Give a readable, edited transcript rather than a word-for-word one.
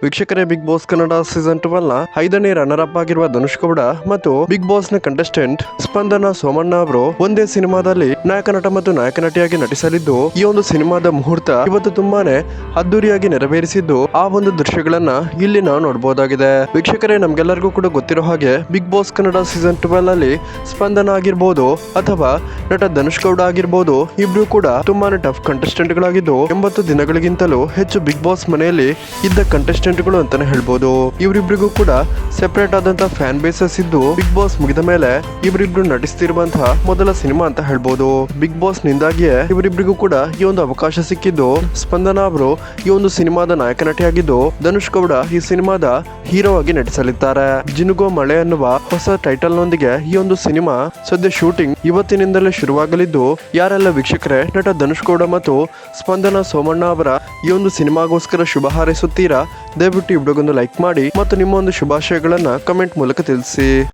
ವೀಕ್ಷಕರೇ, big boss Kannada season 12 ನ 5ನೇ ರನ್ನರ್ ಅಪ್ ಆಗಿರುವ ಧನುಷ್ ಗೌಡ ಮತ್ತು ಬಿಗ್ ಬಾಸ್ ನ ಕಂಟೆಸ್ಟೆಂಟ್ ಸ್ಪಂದನ ಸೋಮಣ್ಣ ಅವರು ಒಂದೇ ಸಿನಿಮಾದಲ್ಲಿ ನಾಯಕ ನಟ ಮತ್ತು ನಾಯಕ ನಟಿಯಾಗಿ ನಟಿಸಲಿದ್ದು, ಈ ಒಂದು ಸಿನಿಮಾದ ಮುಹೂರ್ತ ಇವತ್ತು ತುಂಬಾನೇ ಅದ್ದೂರಿಯಾಗಿ ನೆರವೇರಿಸಿದ್ದು, ಆ ಒಂದು ದೃಶ್ಯಗಳನ್ನ ಇಲ್ಲಿ ನಾವು ನೋಡಬಹುದಾಗಿದೆ. ವೀಕ್ಷಕರೇ, ನಮ್ಗೆಲ್ಲರಿಗೂ ಕೂಡ ಗೊತ್ತಿರೋ ಹಾಗೆ ಬಿಗ್ ಬಾಸ್ ಕನ್ನಡ ಸೀಸನ್ 12 ಅಲ್ಲಿ ಸ್ಪಂದನ ಆಗಿರ್ಬೋದು ಅಥವಾ ನಟ ಧನುಷ್ ಗೌಡ ಆಗಿರ್ಬೋದು, ಇಬ್ರು ಕೂಡ ತುಂಬಾನೇ ಟಫ್ ಕಂಟೆಸ್ಟೆಂಟ್ ಗಳಾಗಿದ್ದು, 80 ದಿನಗಳಿಗಿಂತಲೂ ಹೆಚ್ಚು ಬಿಗ್ ಬಾಸ್ ಮನೆಯಲ್ಲಿ ಇದ್ದ ಕಂಟೆಸ್ಟೆಂಟ್ ಗಳು ಅಂತಾನೆ ಹೇಳ್ಬೋದು. ಇವರಿಬ್ರಿಗೂ ಕೂಡ ಸೆಪರೇಟ್ ಆದಂತಹ ಫ್ಯಾನ್ ಬೇಸಸ್ ಇದ್ದು, ಬಿಗ್ ಬಾಸ್ ಮುಗಿದ ಮೇಲೆ ಇವರಿಬ್ರು ನಟಿಸ್ತಿರುವಂತಹ ಮೊದಲ ಸಿನಿಮಾ ಅಂತ ಹೇಳ್ಬೋದು. ಬಿಗ್ ಬಾಸ್ ನಿಂದಾಗಿಯೇ ಇವರಿಬ್ರಿಗೂ ಕೂಡ ಈ ಒಂದು ಅವಕಾಶ ಸಿಕ್ಕಿದ್ದು, ಸ್ಪಂದನ ಅವರು ಈ ಒಂದು ಸಿನಿಮಾದ ನಾಯಕ ನಟಿಯಾಗಿದ್ದು, ಧನುಷ್ ಗೌಡ ಈ ಸಿನಿಮಾದ ಹೀರೋ ಆಗಿ ನಟಿಸಲಿದ್ದಾರೆ. ಜಿನುಗೋ ಮಳೆ ಅನ್ನುವ ಹೊಸ ಟೈಟಲ್ ನೊಂದಿಗೆ ಈ ಒಂದು ಸಿನಿಮಾ ಸದ್ಯ ಶೂಟಿಂಗ್ ಇವತ್ತಿನಿಂದಲೇ ಶುರುವಾಗಲಿದ್ದು, ಯಾರೆಲ್ಲ ವೀಕ್ಷಕರೇ ನಟ ಧನುಷ್ ಗೌಡ ಮತ್ತು ಸ್ಪಂದನ ಸೋಮಣ್ಣ ಅವರ ಈ ಒಂದು ಸಿನಿಮಾಗೋಸ್ಕರ ಶುಭ ಹಾರೈಸುತ್ತೀರಾ, ದಯವಿಟ್ಟು ಈ ವಿಡಿಯೋಗೊಂದು ಲೈಕ್ ಮಾಡಿ ಮತ್ತು ನಿಮ್ಮ ಒಂದು ಶುಭಾಶಯಗಳನ್ನ ಕಮೆಂಟ್ ಮೂಲಕ ತಿಳಿಸಿ.